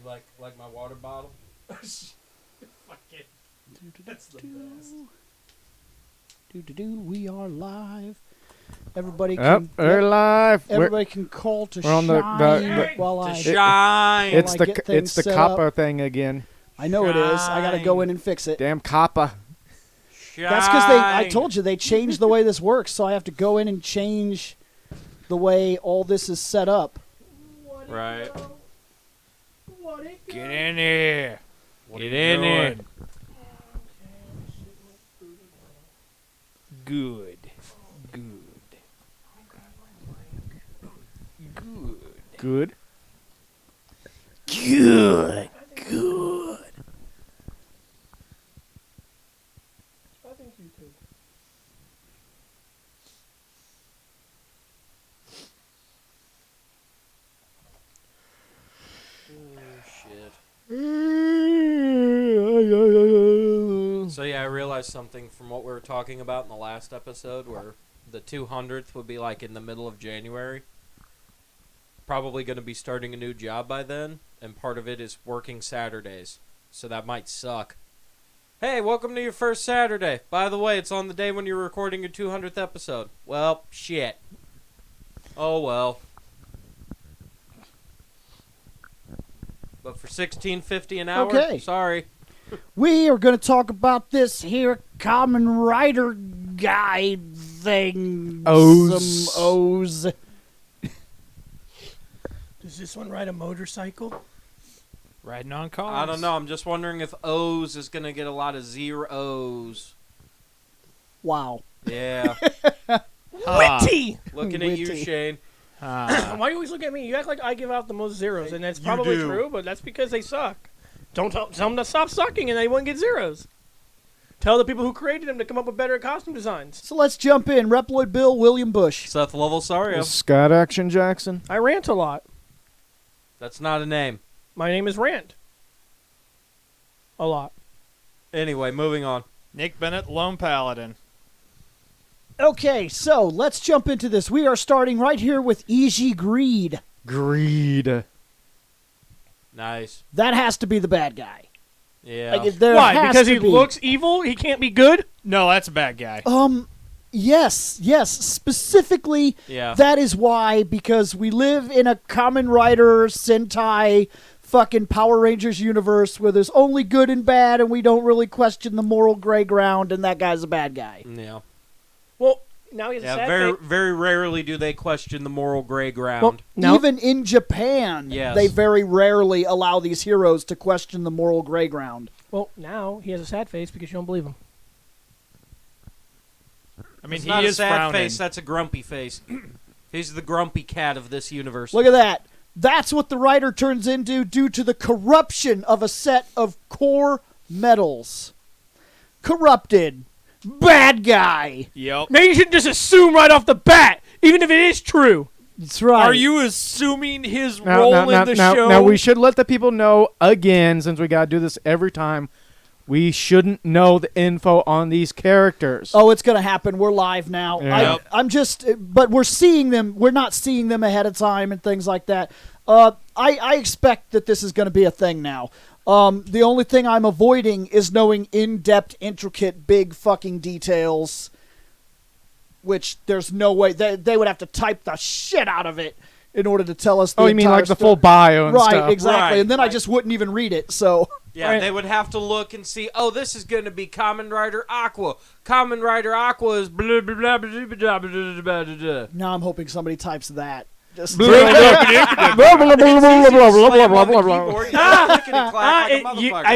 like my water bottle. Fucking, that's the best. We are live. Everybody can. We're live. Everybody can call to we're on shine while I shine. It's the copper thing again. I know it is. I gotta go in and fix it. Damn copper. Shine. That's because I told you they changed the way this works, so I have to go in and change the way all this is set up. Right. Get in here. Get in there. Good. Good. I think you could. So yeah, I realized something from what we were talking about in the last episode, where the 200th would be like in the middle of January. Probably going to be starting a new job by then, and part of it is working Saturdays, so that might suck. Hey, welcome to your first Saturday. By the way, it's on the day when you're recording your 200th episode. Well, shit. Oh well. But for $16.50 an hour, Okay. sorry. We are going to talk about this here Kamen Rider guide thing. O's. Some O's. Does this one ride a motorcycle? Riding on cars. I don't know. I'm just wondering if O's is going to get a lot of zeros. Wow. Yeah. Witty! Looking at you, Witty. Shane. Why do you always look at me? You act like I give out the most zeros, and that's probably do. true, but that's because they suck. Don't tell them to stop sucking, and they won't get zeros. Tell the people who created them to come up with better costume designs. So let's jump in. Reploid Bill, William Bush. Seth Lovell-Sario. Scott Action Jackson. I rant a lot. That's not a name. My name is Rant. A lot. Anyway, moving on. Nick Bennett, Lone Paladin. Okay, so let's jump into this. We are starting right here with Easy Greed. Greed. Nice. That has to be the bad guy. Yeah. Like, there Why? has Because to he be. looks evil? He can't be good? No, that's a bad guy. Yes. Specifically, Yeah. that is why, because we live in a Kamen Rider, Sentai, fucking Power Rangers universe where there's only good and bad, and we don't really question the moral gray ground, and that guy's a bad guy. Yeah. Well, now he has a Yeah. sad Very, face. very rarely do they question the moral gray ground. Well, now, Even in Japan, Yes. they very rarely allow these heroes to question the moral gray ground. now he has a sad face because you don't believe him. I mean, it's he not is a sad frowning. face. That's a grumpy face. He's the grumpy cat of this universe. Look at that. That's what the writer turns into due to the corruption of a set of core metals. Corrupted. Bad guy. Yep. Maybe you should just assume right off the bat, even if it is true. That's right. Are you assuming his role in the show? Now, we should let the people know again, since we got to do this every time, we shouldn't know the info on these characters. Oh, it's going to happen. We're live now. Yep. I'm just, but we're seeing them. We're not seeing them ahead of time and things like that. I expect that this is going to be a thing now. The only thing I'm avoiding is knowing in-depth, intricate, big fucking details, which there's no way. They would have to type the shit out of it in order to tell us the Oh, you mean entire like the story. full bio and Right, stuff? exactly. Right, And then I right. just wouldn't even read it, so... Yeah, Right. they would have to look and see, oh, this is going to be Kamen Rider Aqua. Kamen Rider Aqua is blah, blah, blah, blah, blah, blah, blah, blah, blah, blah. Now I'm hoping somebody types that. Just I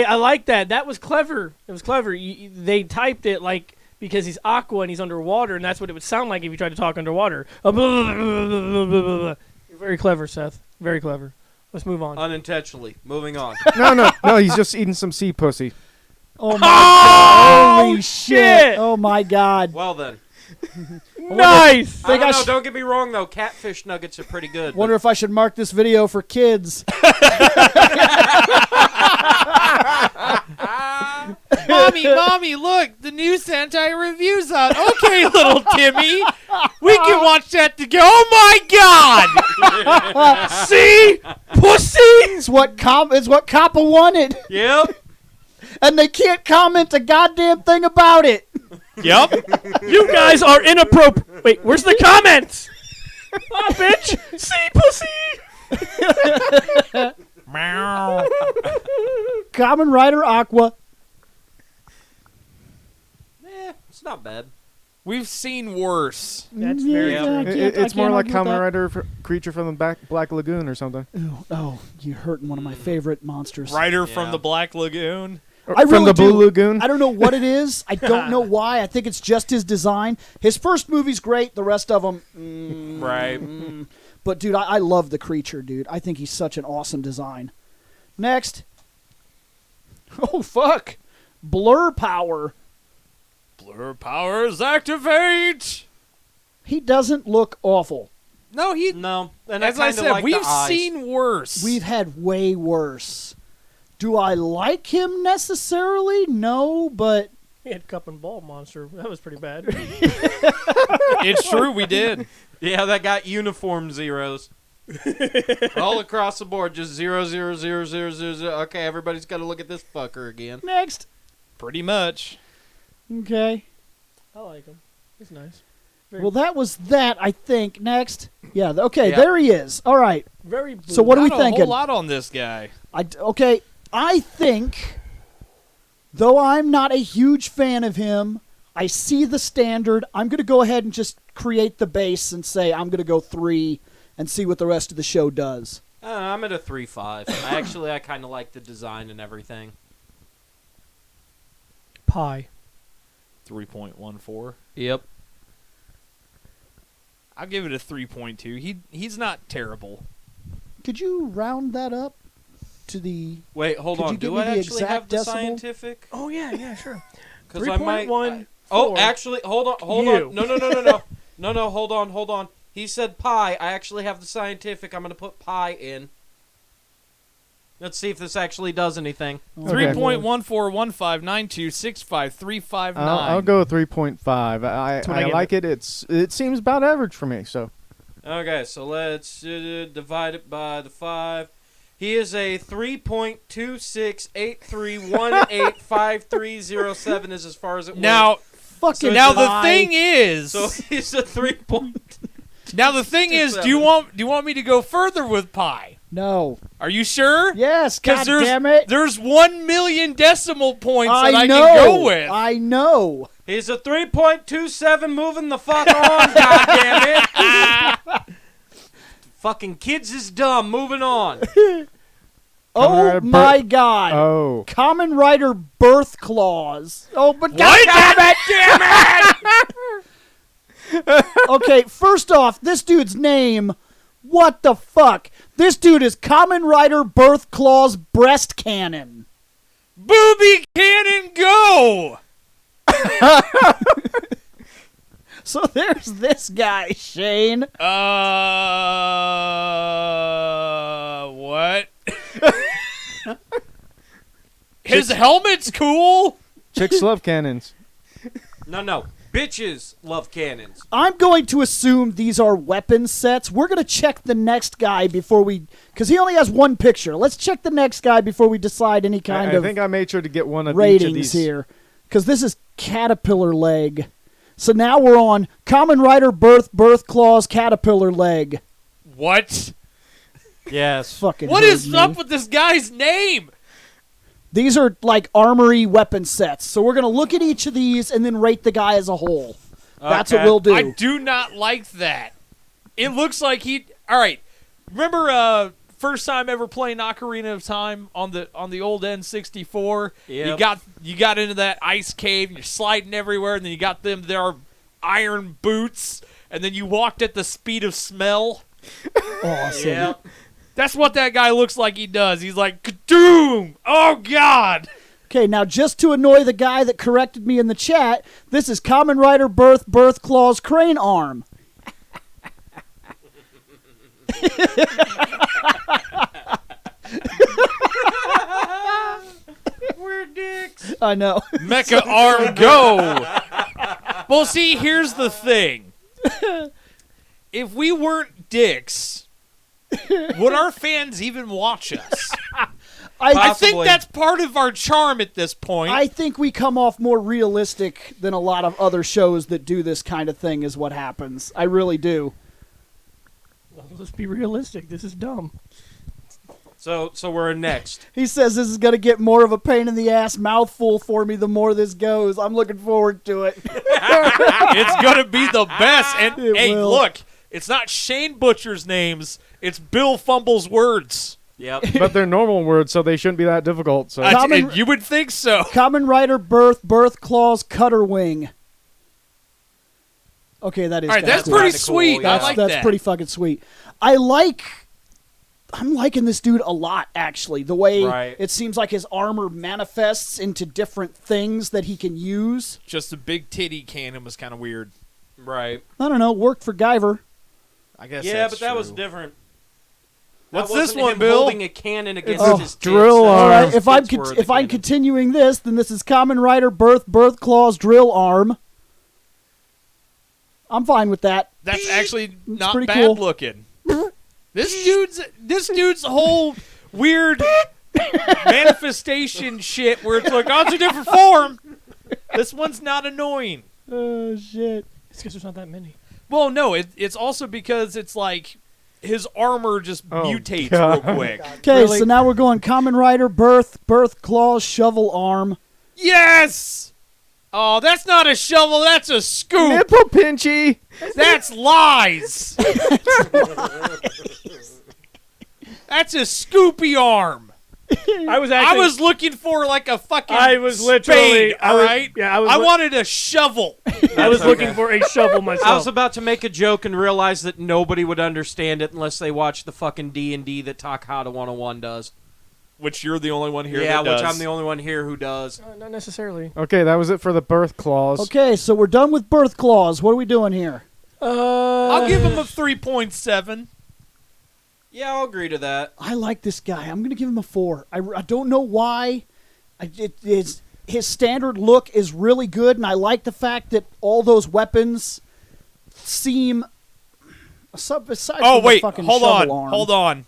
I like that. That was clever. It was clever. They typed it like because he's aqua and he's underwater, and that's what it would sound like if you tried to talk underwater. You're very clever, Seth. Very clever. Let's move on. Unintentionally. Moving on. No, he's just eating some sea pussy. Oh my god. Holy shit. shit. Oh my god. Well then. Nice. I don't know. should- Don't get me wrong, though. Catfish nuggets are pretty good. Wonder if I should mark this video for kids. Mommy, look, the new Sentai review's out. Okay, little Timmy, we can watch that together. Oh my God! See? Pussy! It's what Kappa wanted, Yep. and they can't comment a goddamn thing about it. Yep. You guys are inappropriate. Wait, where's the comments? Oh, bitch! See, pussy! Meow. Kamen Rider Aqua. It's not bad. We've seen worse. That's Yeah, very I true. can't- It's I more can't like argue with Kamen that. Rider creature from the Black Lagoon or something. Oh, you're hurting one of my favorite monsters. Rider from Yeah. the Black Lagoon. I From really the Blue do. Lagoon. I don't know what it is. I don't know why. I think it's just his design. His first movie's great. The rest of them, Right. But dude, I love the creature, dude. I think he's such an awesome design. Next. Oh fuck, Blur Power. Blur powers activate. He doesn't look awful. No, he. No. And As I kinda said, like the we've eyes. seen worse. We've had way worse. Do I like him necessarily? No, but He had cup and ball monster. That was pretty bad. It's true, we did. Yeah, that got uniform zeros. All across the board, just 0, 0, 0, 0, 0, 0. Okay, everybody's got to look at this fucker again. next. Pretty much. Okay. I like him. He's nice. Well, that was that, I think. Next. Yeah, okay, Yeah. there he is. All right. Very blue. So what are we Not a thinking? whole lot on this guy. Okay, I think, though I'm not a huge fan of him, I see the standard. I'm going to go ahead and just create the base and say I'm going to go 3 and see what the rest of the show does. I'm at a 3.5. I kind of like the design and everything. pie. 3.14. Yep. I'll give it a 3.2. He's not terrible. Could you round that up to the... Wait, hold Could on. you give Do me I the actually have exact the decimal? scientific? Oh yeah, sure. 'Cause I might. 3.1. Oh, actually, hold on. You. No, hold on. He said pi. I actually have the scientific. I'm going to put pi in. Let's see if this actually does anything. Okay. 3.141592653559. I'll go 3.5. I what I give like it. It seems about average for me. So Okay, so let's divide it by the 5. He is a 3.2683185307 is as far as it went. Now, Fucking now the lie. thing is, So he's a 3 point. now the thing is, do you want me to go further with pi? No. Are you sure? Yes, Because God damn it. there's 1 million decimal points that I know. can go with. I know. He's a 3.27 moving the fuck on, goddammit. Fucking kids is dumb, moving on. Oh Rider my God. oh, Kamen Rider Birth Claws. Oh, but What? God damn it! Okay, first off, this dude's name. What the fuck? This dude is Kamen Rider Birth Claws Breast Cannon. Booby cannon go! So there's this guy, Shane. What? His helmet's cool. chicks love cannons. No. Bitches love cannons. I'm going to assume these are weapon sets. We're going to check the next guy before we... Because he only has one picture. Let's check the next guy before we decide any kind I of think I made sure to get one of each of ratings these. here. Because this is Caterpillar Leg. So now we're on Kamen Rider Birth Claws Caterpillar Leg. What? Yes. Fucking What heard is me. up with this guy's name? These are like armory weapon sets. So we're going to look at each of these and then rate the guy as a whole. That's what Okay. we'll do. I do not like that. It looks like he. All right. Remember, first time ever playing Ocarina of Time on the old N64. Yep. You got into that ice cave and you're sliding everywhere, and then you got them there iron boots, and then you walked at the speed of smell. Awesome. Yeah. That's what that guy looks like he does. He's like, Kadoom! Oh, God! Okay, now just to annoy the guy that corrected me in the chat, this is Kamen Rider Birth Claws Crane Arm. We're dicks. I know. Mecha arm go! Well, see, here's the thing. If we weren't dicks, Would our fans even watch us? I I think Possibly. that's part of our charm at this point. I think we come off more realistic than a lot of other shows that do this kind of thing. Is what happens. I really do. Well, let's be realistic. This is dumb. So we're next. He says this is going to get more of a pain in the ass mouthful for me the more this goes. I'm looking forward to it. It's gonna be the best. And It hey, will. look, it's not Shane Butcher's names. It's Bill Fumble's words. Yep. But they're normal words, so they shouldn't be that difficult. So Kamen- You would think so. Kamen Rider Birth Claws Cutter Wing. Okay, that is All right, kinda that's cool. pretty Kinda sweet. cool, yeah. I like That's that. pretty fucking sweet. I'm liking this dude a lot, actually. The way Right. it seems like his armor manifests into different things that he can use. Just the big titty cannon was kind of weird. Right. I don't know. Worked for Guyver. I guess. Yeah, that's but that was true. different. What's That this wasn't one, him Bill? Holding a cannon against a his tits. drill That arm. All right. was- If I'm tits were the if I'm cannon. continuing this, then this is Kamen Rider Birth Claws Drill Arm. I'm fine with that. That's actually not pretty bad cool. looking. This dude's whole weird manifestation shit where it's like, oh, it's a different form. This one's not annoying. Oh shit. It's because there's not that many. Well, no, it's also because it's like his armor just Oh, mutates God. real quick. Okay, Really? so now we're going Kamen Rider Birth Claws Shovel Arm. Yes! Oh, that's not a shovel, that's a scoop. nipple pinchy. That's lies. That's a scoopy arm. I was I actually. was looking for like a fucking I was literally. spade, all right? Yeah, I wanted a shovel. I was Okay. looking for a shovel myself. I was about to make a joke and realize that nobody would understand it unless they watch the fucking D&D that Takahata 101 does. Which you're the only one here Yeah, that which does. I'm the only one here who does. Not necessarily. Okay, that was it for the birth clause. Okay, so we're done with Birth Claws. What are we doing here? I'll give him a 3.7. Yeah, I'll agree to that. I like this guy. I'm going to give him a 4. I don't know why. His standard look is really good, and I like the fact that all those weapons seem. Aside Oh, from the wait. fucking Hold shovel on. arm. Hold on.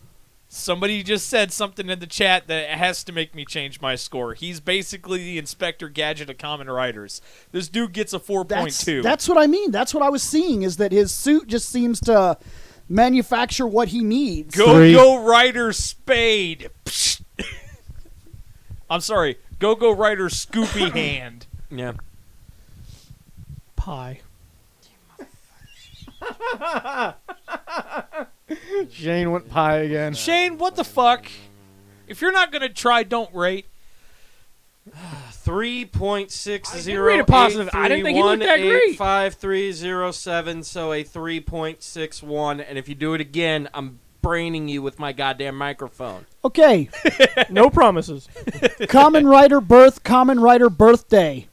Somebody just said something in the chat that has to make me change my score. He's basically the Inspector Gadget of Kamen Riders. This dude gets a 4.2. That's what I mean. That's what I was seeing, is that his suit just seems to manufacture what he needs. Go-Go Rider Spade. I'm sorry. Go-Go Rider Scoopy Hand. Yeah. Pie. Shane went pie again. Shane, what the fuck? If you're not going to try, don't rate. 3.60. read a positive. I didn't think he looked that great. 5307, so a 3.61. And if you do it again, I'm braining you with my goddamn microphone. Okay, No promises. Kamen Rider Birthday.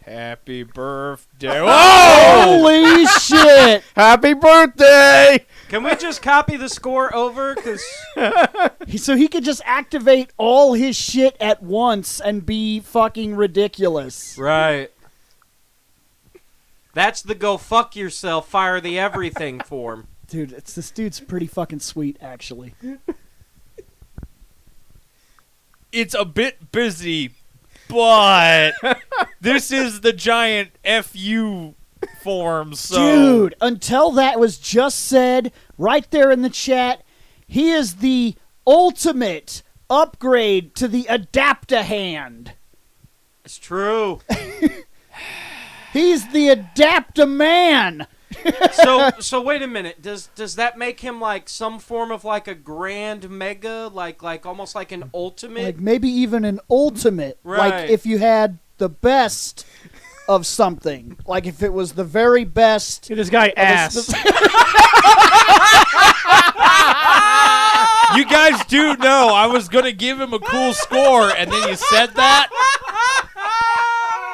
Happy birthday. Oh! Holy shit! Happy birthday! Can we just copy the score over? Because So he could just activate all his shit at once and be fucking ridiculous. right. That's the go fuck yourself, fire the everything form. Dude, this dude's pretty fucking sweet, actually. It's a bit busy, but this is the giant FU form, so... Dude, until that was just said right there in the chat, he is the ultimate upgrade to the Adapta-Hand. It's true. He's the Adapta-Man. So wait a minute. Does that make him like some form of like a grand mega, like almost like an ultimate? Like maybe even an ultimate. Right. Like if you had the best of something. Like if it was the very best. See, this guy ass. You guys do know I was going to give him a cool score, and then you said that?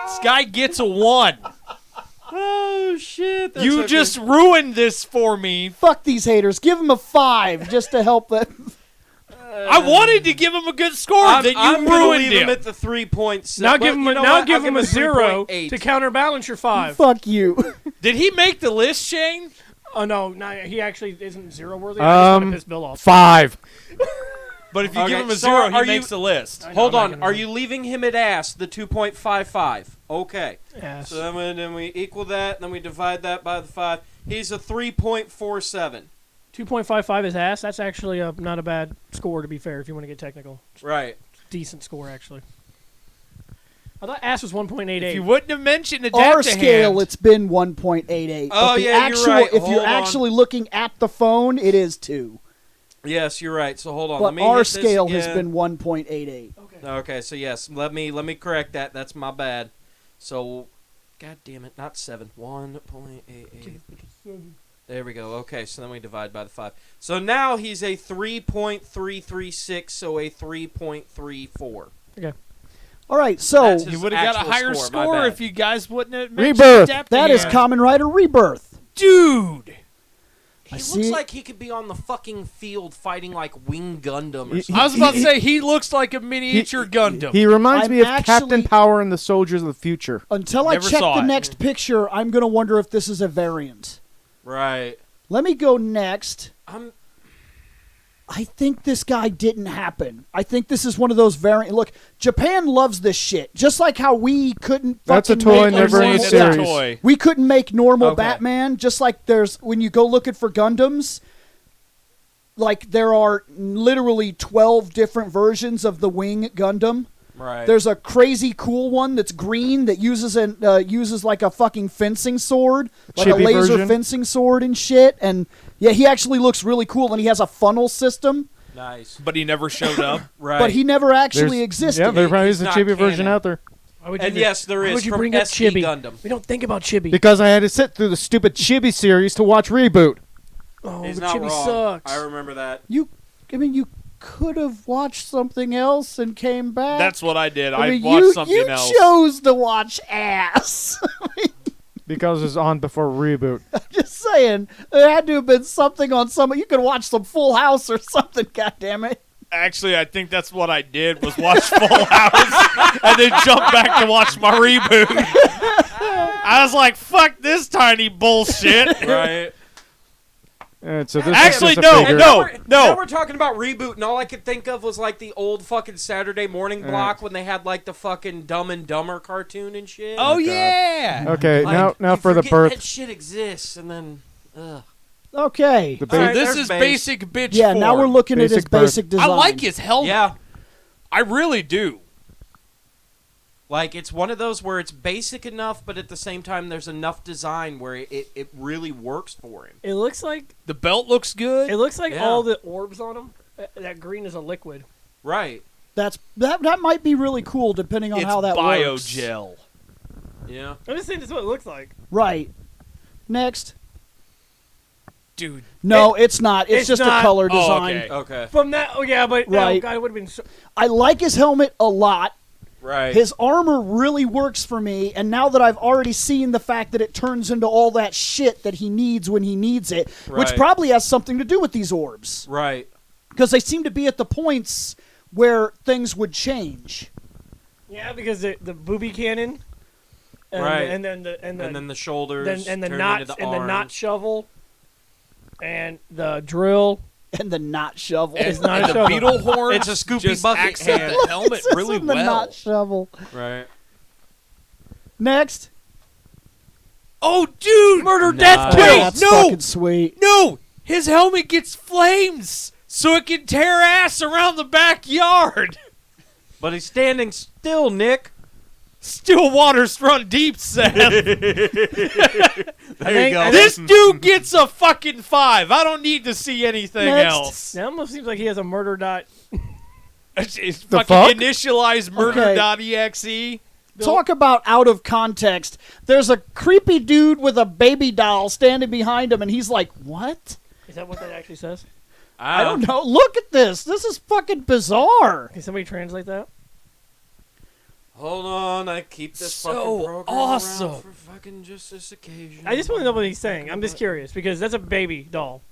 This guy gets a 1. Oh shit! That's You okay. just ruined this for me. Fuck these haters. Give him a 5 just to help that. I wanted to give him a good score, I'm then you gonna ruined leave him. him at the 3.6. Now give him give him a 0 3.8. to counterbalance your 5. Fuck you. Did he make the list, Shane? Oh no, he actually isn't zero worthy. I just want to piss Bill off. 5. But if you Okay, give him a so 0, are he you- makes the list. I know, Hold I'm not on. gonna Are do- you leaving him at ass, the 2.55? Okay. Yes. So then we equal that, then we divide that by the 5. He's a 3.47. 2.55 is ass. That's actually not a bad score, to be fair, if you want to get technical. Right. Decent score, actually. I thought ass was 1.88. If you wouldn't have mentioned Our Adapt-A-Hand, scale, it's been 1.88. Oh, but the yeah, you're actual, right. If you're Hold on. actually looking at the phone, it is 2. Yes, you're right. So hold on. But Let me our hit this scale has again. been 1.88. Okay. Okay, so yes, let me correct that. That's my bad. So, god damn it, not 7. 1.88. There we go. Okay, so then we divide by the 5. So now he's a 3.336, so a 3.34. All right, so That's he his would have got a actual higher score, my score bad. if you guys wouldn't have mentioned Rebirth. that is Adapt-A-Hand. Kamen Rider Rebirth. Dude. He looks see- like he could be on the fucking field fighting like Wing Gundam or He- something. I was about to say, he looks like a miniature Gundam. He reminds I'm me of actually- Captain Power and the Soldiers of the Future. Until I Never check saw the it. next picture, I'm going to wonder if this is a variant. Right. Let me go next. I'm I think this guy didn't happen. I think this is one of those variant. Look, Japan loves this shit. Just like how we couldn't That's a fucking toy, make never in normal- a series. Toy. We couldn't make normal Okay. Batman. Just like there's when you go looking for Gundams, like there are literally 12 different versions of the Wing Gundam. right. There's a crazy cool one that's green that uses like a fucking fencing sword, like a Chibi laser version. fencing sword and shit. And yeah, he actually looks really cool, and he has a funnel system, nice. But he never showed up. Right. but he never actually There's- existed. Yeah, there probably He's is a not chibi version canon. out there. Why would you And do- yes, there why is would you from bring up SD Chibi? Gundam. We don't think about Chibi. Because I had to sit through the stupid chibi series to watch Reboot. Oh, He's but not Chibi wrong. sucks. I remember that. You could have watched something else and came back. That's what I did. I I mean, watched you something else. chose to watch ass. Because it's on before Reboot. Just saying, there had to have been something on some. You could watch some Full House or something. God damn it! Actually, I think that's what I did was watch Full House and then jump back to watch my reboot. I was like, "Fuck this tiny bullshit." Right. So this Actually, is just a no, figure. no. Now we're talking about Reboot, and all I could think of was like the old fucking Saturday morning block when they had like the fucking Dumb and Dumber cartoon and shit. Oh God. yeah. Okay, Like, now you for the forget birth. That shit exists, and then, ugh. Okay. The So Alright, this there's is base. basic bitch Yeah, form. now we're looking at his Basic birth. basic design. I like his helmet. Yeah. I really do. Like, it's one of those where it's basic enough, but at the same time, there's enough design where it really works for him. It looks like The belt looks good. Yeah. all the orbs on him. That green is a liquid. Right. that might be really cool depending on It's how that works. biogel. Yeah. I'm just saying this is what it looks like. Right. Next. Dude. No, it's not. It's it's just not. a color Oh, design. okay. Okay. From that, oh yeah, but Right. oh god, it would have been. So, I like his helmet a lot. Right. His armor really works for me, and now that I've already seen the fact that it turns into all that shit that he needs when he needs it, which Right. probably has something to do with these orbs, Right. because they seem to be at the points where things would change. yeah, because the booby cannon, and Right. and then the shoulders. and the turn knot into the and the knot arms. shovel, and the drill. And the knot shovel. It's not And a the shovel. beetle horn. It's a Scoopy just bucket accent hand. the helmet This really isn't the well. knot shovel. Right. Next. Oh, dude! Murder Nice. death Oh, wait, that's no, fucking sweet. no! His helmet gets flames, so it can tear ass around the backyard. But he's standing still, Nick. Still waters run deep, Seth. There think- you go. I This dude gets a fucking 5. I don't need to see anything Next. else. That almost seems like he has a murder dot. It's The fucking fuck? initialized murder.exe. Talk about out of context. There's a creepy dude with a baby doll standing behind him, and he's like, what? Is that what that actually says? I don't know. Look at this. This is fucking bizarre. Can somebody translate that? Hold on, I keep this So fucking program awesome. around for fucking just this occasion. I just want to know what he's saying. I'm just curious because that's a baby doll.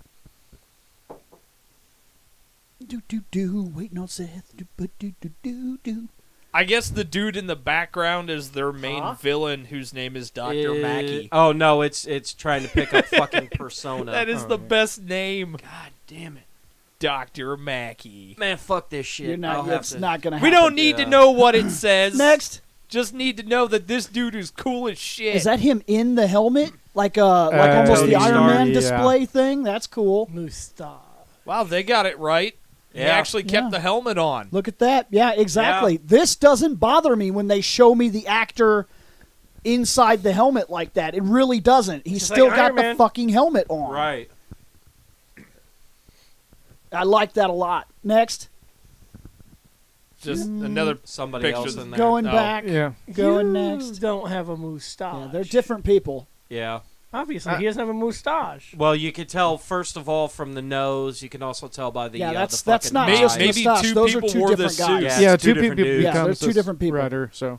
Do do do. Waiting on Seth. Do do do do do. I guess the dude in the background is their main villain, whose name is Dr. Mackey. Oh no, it's trying to pick up fucking Persona. That is the best name. God damn it, Dr. Mackey. man! Fuck this shit. You're not. I'll have It's to- not gonna We happen. don't need to know what it says. Next, Just need to know that this dude is cool as shit. is that him in the helmet, like almost the Tony Iron Stark, Man yeah. display thing? That's cool. Mustache. Wow, they got it right. He Yeah. actually kept Yeah. the helmet on. Look at that. Yeah, exactly. This doesn't bother me when they show me the actor inside the helmet like that. It really doesn't. He's just still like got Iron the Man. fucking helmet on. Right. I like that a lot. Next, Just another Somebody picture. else in there. going No. back, Yeah. going You next. don't have a mustache. Yeah, they're different people. Yeah. Obviously, he doesn't have a mustache. Well, you can tell first of all from the nose. You can also tell by the Yeah, the that's fucking not Maybe- just eyes. maybe mustache. two Those are people two wore the different guys. suits. Yeah, Yeah, it's two two different people dudes. Yeah, becomes they're two this different people. Rider, so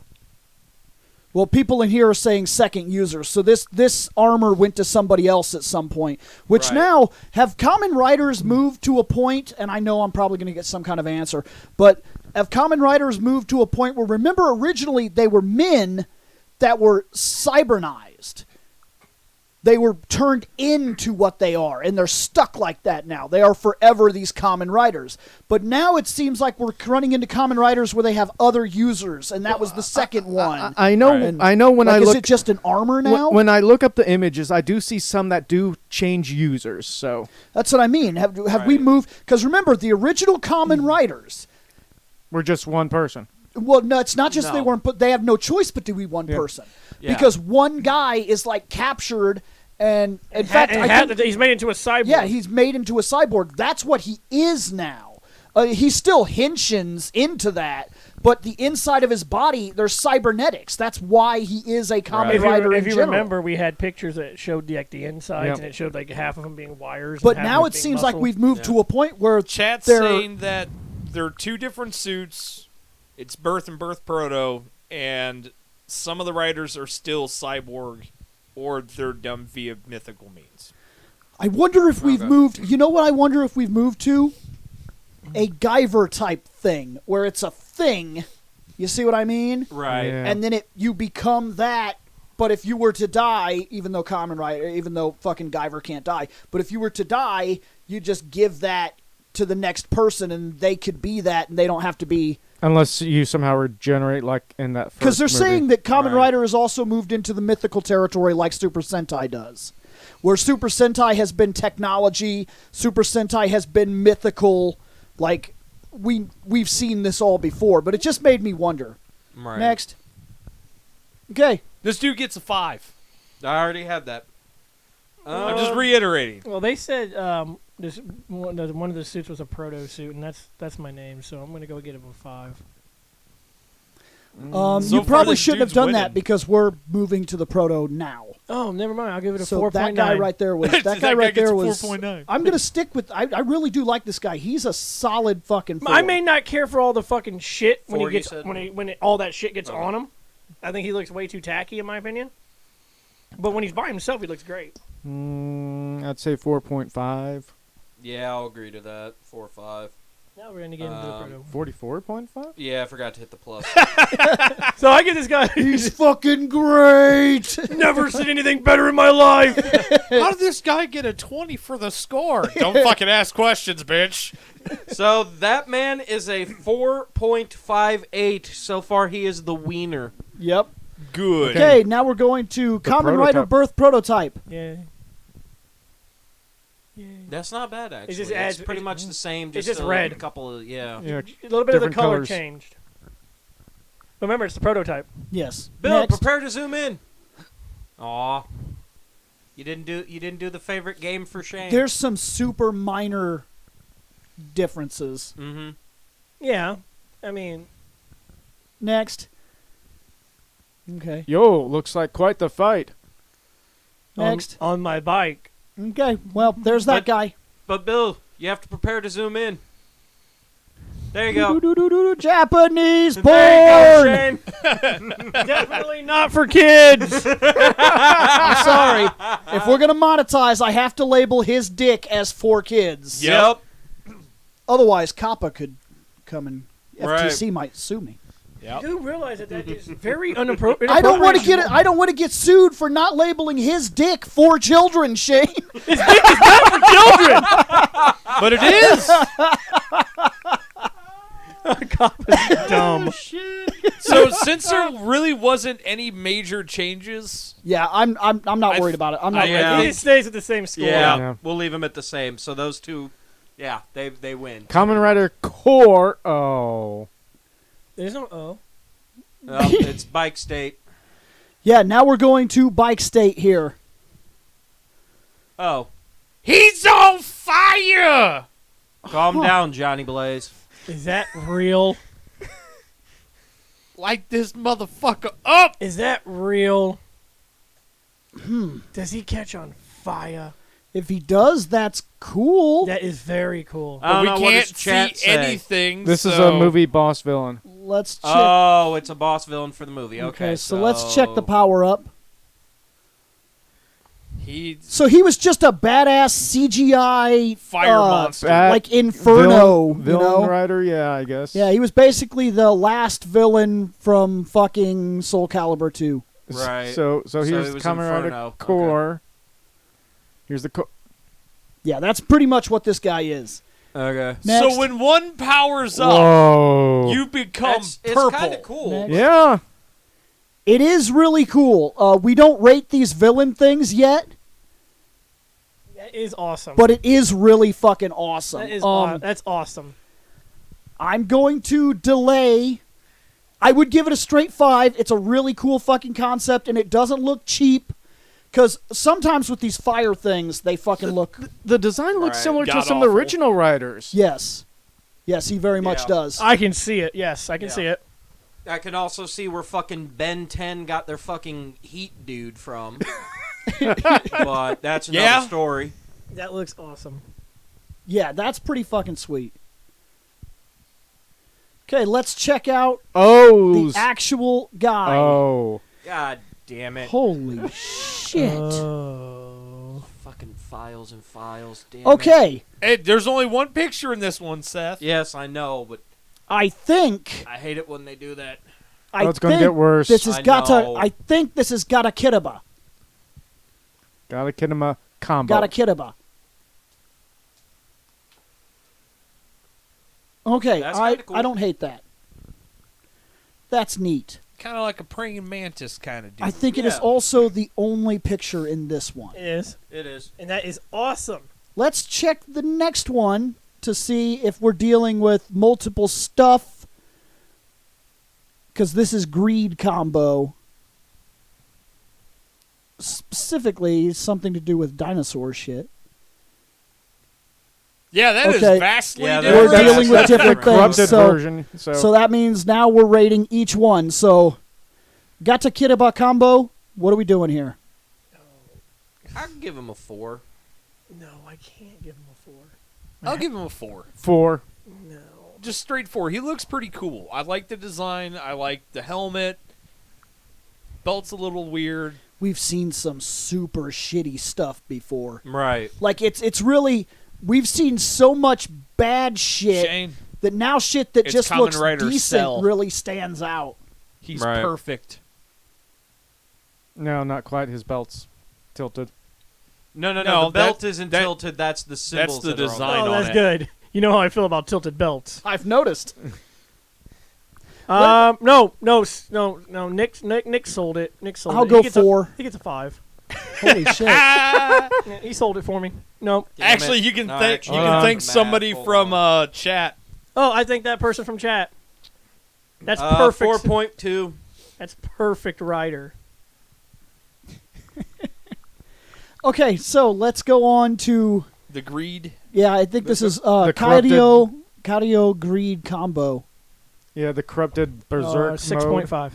Well, people in here are saying second users, so this armor went to somebody else at some point. Which Right. now have Kamen Riders moved to a point, and I know I'm probably going to get some kind of answer, but have Kamen Riders moved to a point where, remember, originally they were men that were cybernized. They were turned into what they are, and they're stuck like that now. They are forever these Kamen Riders. But now it seems like we're running into Kamen Riders where they have other users, and that was the second one. I know. Right. I know when Like, I is look. it just an armor now? When I look up the images, I do see some that do change users. So That's what I mean. Have we Right. moved? Because remember, the original Kamen Riders. we're just one person. Well, no, it's not just they No. weren't. But they have no choice but to be one Yeah. person, Yeah. because one guy is like captured, and in fact, I think, he's made into a cyborg. yeah, he's made into a cyborg. That's what he is now. He still henshins into that, but the inside of his body, there's cybernetics. That's why he is a Kamen Right. Rider if in you general. remember, we had pictures that showed the insides, Yep. and it showed like half of them being wires. But and half now of it being seems like muscle. we've moved Yeah. to a point where Chat's they're saying that they're two different suits. It's Birth and Birth Proto, and some of the riders are still cyborg, or they're done via mythical means. I wonder if we've Okay. moved. You know what I wonder if we've moved to? A Guyver type thing, where it's a thing. You see what I mean? Right. Yeah. And then you become that. But if you were to die, even though fucking Guyver can't die, but if you were to die, you just give that to the next person, and they could be that, and they don't have to be. Unless you somehow regenerate, like in that. Because they're first movie. saying that Kamen Right. Rider has also moved into the mythical territory like Super Sentai does. Where Super Sentai has been technology, Super Sentai has been mythical. Like, we've seen this all before, but it just made me wonder. Right. Next. Okay. This dude gets a 5. I already had that. I'm just reiterating. Well, they said this one of the suits was a Proto Suit, and that's my name, so I'm gonna go get him a 5. So You far, probably this shouldn't have dude's done winning. that because we're moving to the Proto now. Oh, never mind. I'll give it a So 4.9. that guy right there was. That That guy guy right gets there a was. 4.9. I'm gonna stick with. I really do like this guy. He's a solid fucking. I forward. may not care for all the fucking shit when he Ford, you gets said? when all that shit gets Okay. on him. I think he looks way too tacky, in my opinion. But when he's by himself, he looks great. I'd say 4.5. Yeah, I'll agree to that. 4 or 5. Now we're gonna get into the Proto. 44.5. Yeah, I forgot to hit the plus. So I get this guy. He's fucking great. never seen anything better in my life. How did this guy get a 20 for the score? Don't fucking ask questions, bitch. So that man is a 4.58. So far, he is the wiener. Yep. Good. Okay, now we're going to Kamen Rider prototype. Birth Prototype. Yeah. Yeah. That's not bad, actually. just It's adds- pretty it- much the same. it's Just just a red. couple of Yeah. A little bit of the Different color colors. changed. Remember, it's the prototype. Yes. Bill, Next. prepare to zoom in. Aw, you didn't do the favorite game for Shane. There's some super minor differences. Mm-hmm. Yeah. I mean, Next. Okay. Yo, looks like quite the fight. Next. on my bike. Okay. Well, there's that But- guy. But Bill, you have to prepare to zoom in. There you go. Doo-doo-doo-doo-doo, Japanese porn. There you go, Shane. Definitely not for kids. I'm sorry. If we're gonna monetize, I have to label his dick as for kids. Yep. Otherwise, Kappa could come and Right. FTC might sue me. Yep. You do realize that is very inappropriate. I don't want to get I don't want to get sued for not labeling his dick for children, Shane. children. But it is. Dumb. So since there really wasn't any major changes, Yeah, I'm not worried about it. I'm not Yeah. ready. He stays at the same score. Yeah, Yeah. we'll leave them at the same. So those two, yeah, they win. Kamen Rider Core. Oh. There's no O. It's Bike State. Yeah, now we're going to Bike State here. Oh, he's on fire. calm down, Johnny Blaze. Is that real? Light this motherfucker up. Is that real? Does he catch on fire? If he does, that's cool. That is very cool. I don't We know, what can't does chat see say? anything. This is a so- movie boss villain. Let's check. Oh, it's a boss villain for the movie. Okay, so let's check the power up. He So he was just a badass CGI fire monster. like Inferno, Villain you know? Rider, yeah, I guess. Yeah, he was basically the last villain from fucking Soul Calibur 2. Right. So So here's it the was Kamen Rider Inferno. Okay. Core. Here's the core. Yeah, that's pretty much what this guy is. Okay. Next. So when one powers up, Whoa. you become It's purple. kind of cool. Next. Yeah. It is really cool. We don't rate these villain things yet, That is awesome. but it is really fucking awesome. that is that's awesome. I'm going to delay. I would give it a straight 5. It's a really cool fucking concept, and it doesn't look cheap. Because sometimes with these fire things, they fucking look... The design looks Right. similar to God some of the awful. original Riders. Yes. Yes, he very much Yeah. does. I can see it. Yes, I can Yeah. see it. I can also see where fucking Ben 10 got their fucking heat dude from. But that's another Yeah. story. That looks awesome. Yeah, that's pretty fucking sweet. Okay, let's check out Oh. the actual guy. Oh. God damn it. Holy shit. Oh. Fucking files and files. Damn it. Okay, Hey, there's only one picture in this one, Seth. Yes, I know, but I think... I hate it when they do that. I it's gonna think get worse. This has I got know. to... I think this has got a Kidaba. Gotta kid him a combo. Got a Kidaba. Okay, That's I kinda cool. don't hate that. That's neat. Kind of like a praying mantis kind of dude. I think it is Yeah. also the only picture in this one. It is. It is. And that is awesome. Let's check the next one to see if we're dealing with multiple stuff. Because this is greed combo. Specifically, something to do with dinosaur shit. Yeah, that is Okay. vastly Yeah, different. We're dealing with That's different different. things. Corrupted So, version. so that means now we're rating each one. So, Gata Kidaba combo, what are we doing here? I can give him a 4. No, I can't give him a 4. I'll give him a 4. 4. No. Just straight 4. He looks pretty cool. I like the design. I like the helmet. Belt's a little weird. We've seen some super shitty stuff before. Right. Like it's really we've seen so much bad shit Shane, that now shit that It's just Kamen looks Rider decent Cell. really stands out. he's Right. perfect. No, not quite. His belt's tilted. No. No, The belt that- isn't that- tilted. That's the symbols. the that are on design there. Oh, on that's it. good. You know how I feel about tilted belts. I've noticed. No. Nick sold it. Nick sold I'll it. go He gets 4. He gets a 5. Holy shit. Yeah, he sold it for me. No. Damn Actually, it. you can No, thank actually, you I'm can thank math, somebody hold from on. chat. Oh, I think that person from chat. That's perfect. 4.2. That's perfect rider. Okay, so let's go on to The greed. yeah, I think this is the corrupted- Cardio Greed combo. Yeah, the corrupted berserk mode. 6.5.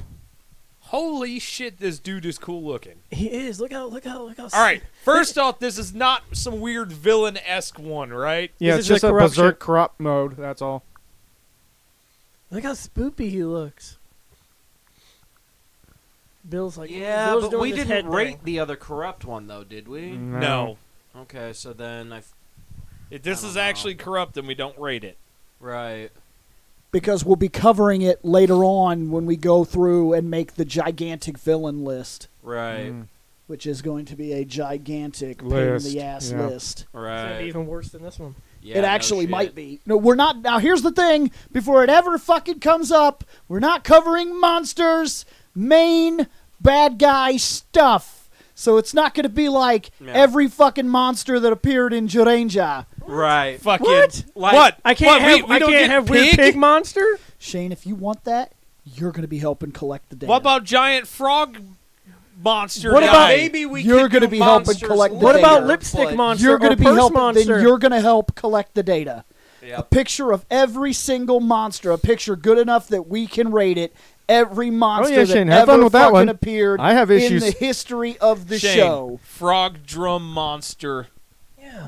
Holy shit, this dude is cool looking. He is. Look how. All right, first off, this is not some weird villain-esque one, right? Yeah, This it's is just the a corruption. berserk corrupt mode. That's all. Look how spoopy he looks. Bill's like, Yeah, Bill's but doing we this didn't head rate thing. the other corrupt one, though, did we? No. Okay, so then If this I is don't know. actually corrupt, then we don't rate it. Right. because we'll be covering it later on when we go through and make the gigantic villain list, Right. which is going to be a gigantic List, pain in the ass yeah. list. It's gonna Right. be even worse than this one. Yeah, It no actually shit. might be. No, we're not. Now, here's the thing. Before it ever fucking comes up, we're not covering monsters, main bad guy stuff. So it's not going to be like Yeah. every fucking monster that appeared in Jiranja. Right. Fucking What? what? I can't What? have. We I don't can't get have weird pig? pig monster. Shane, if you want that, you're going to be helping collect the data. What about giant frog monster? What guy? about- Maybe we You're could gonna do be helping monsters collect the What data. about But lipstick monster? You're going or to be purse helping. monster? Then you're going to help collect the data. A Yep. picture of every single monster, a picture good enough that we can rate it. Every monster yeah, Shane, that have ever fun with that fucking one. appeared I have in issues. the history of the Shane, show. frog drum monster. Yeah.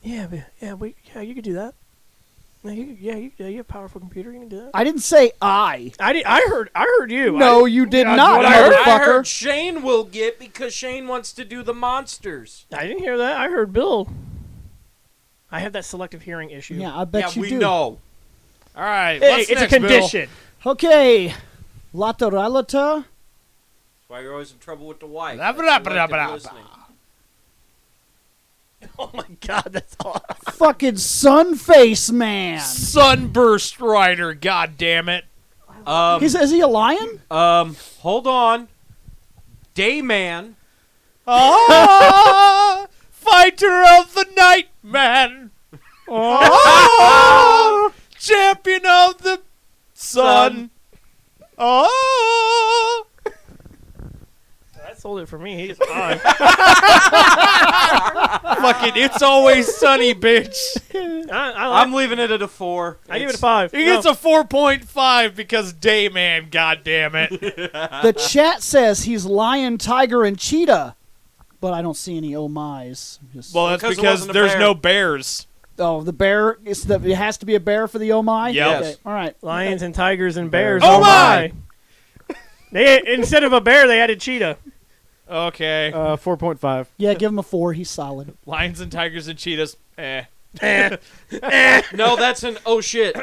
Yeah. You could do that. You have a powerful computer. You can do that. I didn't say I. I heard you. No, you did That's not, what I motherfucker. heard Shane will get because Shane wants to do the monsters. I didn't hear that. I heard Bill. I have that selective hearing issue. Yeah, I bet yeah, you we do. know. All right. Hey, what's it's next, a condition. Okay, Lateralita. That's why you're always in trouble with the wife. Blah, That's blah, selective blah, blah, listening. Oh my God, that's awesome. Fucking Sunface Man. Sunburst Rider. God damn it. Is he a lion? Hold on. Dayman. Ah, fighter of the night, man. Oh, champion of the sun. Oh, That sold it for me. He's fine. fucking! It's always sunny, bitch. I'm leaving it at a 4. I give it a 5. He gets a 4.5 because Dayman. God damn it. The chat says he's lion, tiger, and cheetah, but I don't see any oh my's. Just- Well, that's Because it because wasn't a there's bear. no bears. oh, the bear. It has to be a bear for the oh my. Yep. Okay, all right. Lions and tigers and bears. Oh my! They instead of a bear, they added cheetah. Okay. 4.5. Yeah, give him a 4. He's solid. Lions and tigers and cheetahs. Eh. No, that's an oh shit.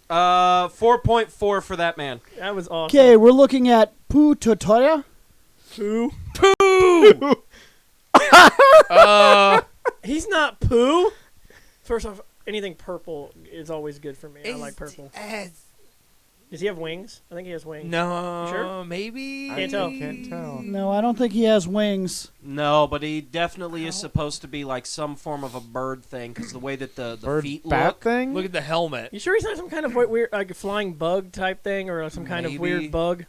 4.4 for that man. That was awesome. Okay, we're looking at Poo Totoya. Pooh. He's not poo. First off, anything purple is always good for me. I like purple. Does he have wings? I think he has wings. No. You sure? Maybe. Can't tell. Can't tell. No, I don't think he has wings. No, but he definitely is supposed to be like some form of a bird thing because the way that the Bird feet bat look. thing? Look at the helmet. You sure he's not some kind of weird, like a flying bug type thing, or some kind of Maybe. weird bug?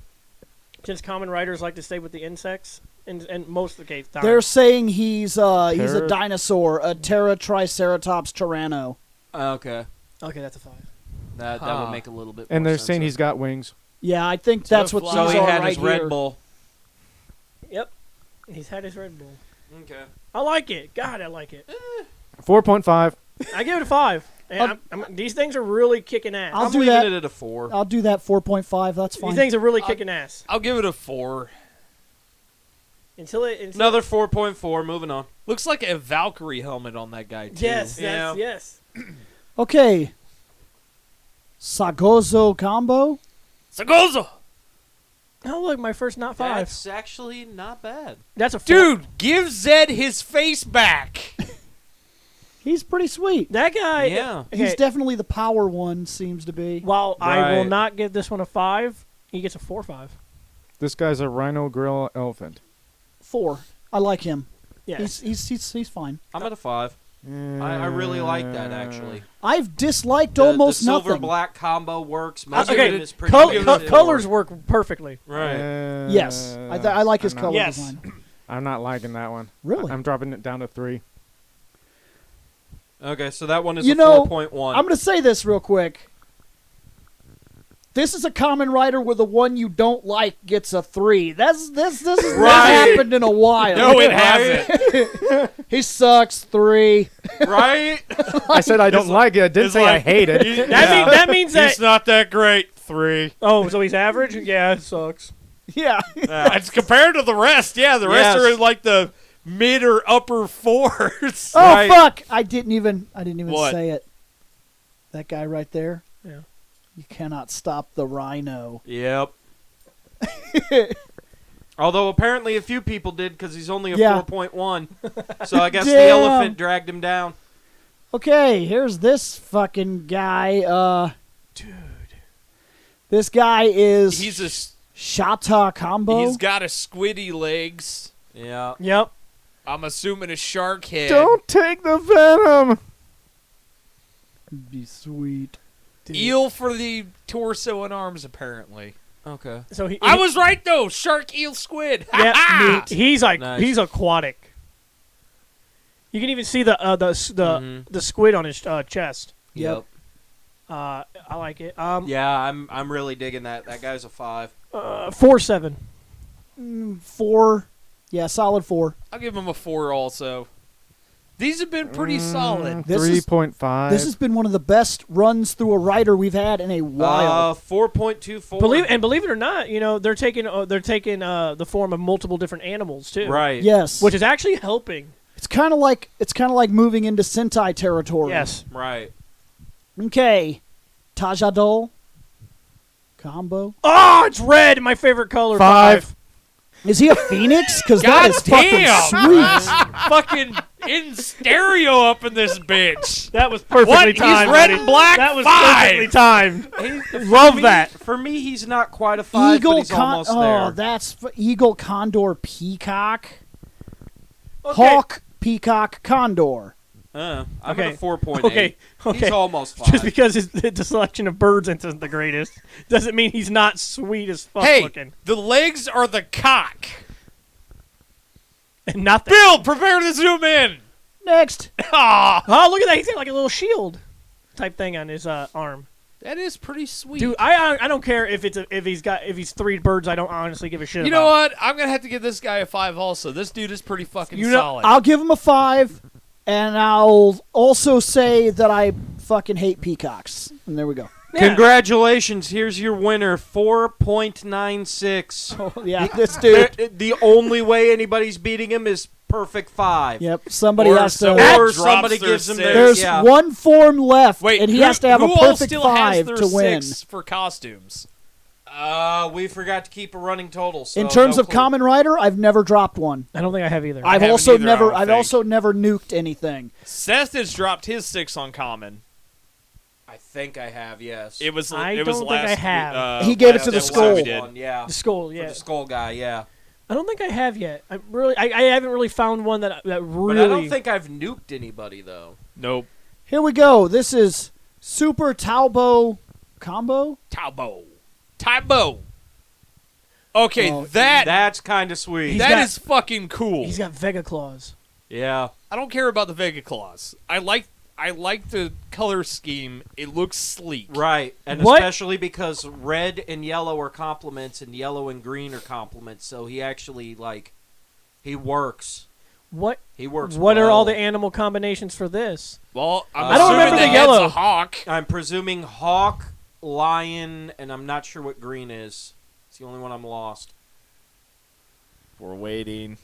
Since Kamen Riders like to stay with the insects, and most of the case, They're saying he's a Terra- dinosaur, a Triceratops Tyranno. Okay, okay, that's a 5. that Huh. would make a little bit. And more they're sense saying then. he's got wings. Yeah, I think that's what So these So he are had right his here. Red Bull. Yep, he's had his Red Bull. Okay. I like it. God, I like it. 4.5. I give it a 5. And these things are really kicking ass. I'll I'm do leaving that. it at a 4. I'll do that 4.5. That's fine. These things are really kicking ass. I'll give it a 4. Until Another 4.4. Moving on. Looks like a Valkyrie helmet on that guy too. yes, Yeah. yes. Okay. Sagozo combo. Sagozo! Oh look, my first not 5. That's actually not bad. That's a 4. Dude, give Zed his face back. He's pretty sweet. That guy. Yeah. Okay, He's definitely the power one, seems to be. while I will Right. not give this one a 5, he gets a 4.5. This guy's a rhino gorilla elephant. 4. I like him. Yeah. He's fine. I'm at a 5. I really like that actually. I've disliked The almost silver nothing. black combo works. Most Okay, of it is pretty good. colors work perfectly. Right. Yes, I like his I'm color not- Yes. design. I'm not liking that one. Really? I'm dropping it down to 3. Okay, so that one is You a know, 4.1. I'm going to say this real quick. This is a Kamen Rider where the one you don't like gets a 3. This has not happened in a while. No, it hasn't. He sucks. 3. right? I said I don't like it. I didn't it's say I like- hate it. That means that. He's not that great. 3. Oh, so he's average? Yeah, it sucks. Yeah. It's compared to the rest. Yeah, the rest Yes. are in like the mid or upper 4s. Oh Right. fuck! I didn't even What? say it. That guy right there. Yeah. You cannot stop the rhino. Yep. Although apparently a few people did because he's only a Yeah. 4.1. So I guess the Damn. elephant dragged him down. Okay, here's this fucking guy. Dude. This guy is He's a Shata Combo. He's got a squiddy legs. Yeah. Yep. I'm assuming a shark head. Don't take the venom. be sweet. Eel for the torso and arms, apparently. Okay. So I was right though. Shark, eel, squid. Yeah, Ha-ha! he's like Nice. he's aquatic. You can even see the squid on his chest. Yep. I like it. Yeah, I'm really digging that. That guy's a 5. 4-7. 4. Yeah, solid 4. I'll give him a 4 also. These have been pretty solid. This is- 3.5. This has been one of the best runs through a writer we've had in a while. 4.24. Believe it or not, they're taking the form of multiple different animals too. Right. Yes. Which is actually helping. It's kind of like moving into Sentai territory. Yes. Right. Okay. Tajadol Combo. Oh, it's red. My favorite color. 5. Is he a phoenix? Because God that is damn. fucking sweet. Fucking in stereo up in this bitch. That was perfectly What? He's timed. red buddy. and black? That was 5. perfectly timed. Love Love that. For me, he's not quite a 5, but he's almost there. That's Eagle, Condor, Peacock, Okay. Hawk, Peacock, Condor. I'm Okay. at a 4.8. Okay. He's almost 5. Just because the selection of birds isn't the greatest doesn't mean he's not sweet as fuck Hey, looking. the legs are the cock. And not the. Bill, prepare to zoom in. Next. Ah, Oh, look at that! He's got like a little shield type thing on his arm. that is pretty sweet. Dude, I don't care if he's 3 birds. I don't honestly give a shit. You about. know what? I'm gonna have to give this guy a 5 also. This dude is pretty fucking solid. I'll give him a 5, and I'll also say that I fucking hate peacocks. And there we go. Yeah. Congratulations. Here's your winner, 4.96. Oh, yeah, this dude. The only way anybody's beating him is perfect 5. Yep, somebody Or has to. someone Or drops somebody their gives him 6. their There's yeah. one form left, Wait, and he has to have a who all perfect still has 5 their to win. 6 for costumes? We forgot to keep a running total. So In terms no of clue. Kamen Rider, I've never dropped one. I don't think I have either. I've haven't also either, I never. don't I've think. also never nuked anything. Seth has dropped his 6 on common. I think I have, yes. It was. I it was don't think I last. have. He gave it last to the episode skull. we did. One, yeah. The skull, For yeah. the skull guy, yeah. I don't think I have yet. I haven't really found one that really. But I don't think I've nuked anybody, though. Nope. Here we go. This is Super Talbo Combo. Tybo. Okay, Oh, that's kind of sweet. He's that got- is fucking cool. He's got Vega claws. Yeah. I don't care about the Vega claws. I like the color scheme. It looks sleek. Right. And What? especially because red and yellow are complements and yellow and green are complements. So he actually, he works. What? He works What are well. all the animal combinations for this? Well, I'm I don't assuming remember the the head's yellow. a hawk. I'm presuming hawk, lion, and I'm not sure what green is. It's the only one I'm lost. We're waiting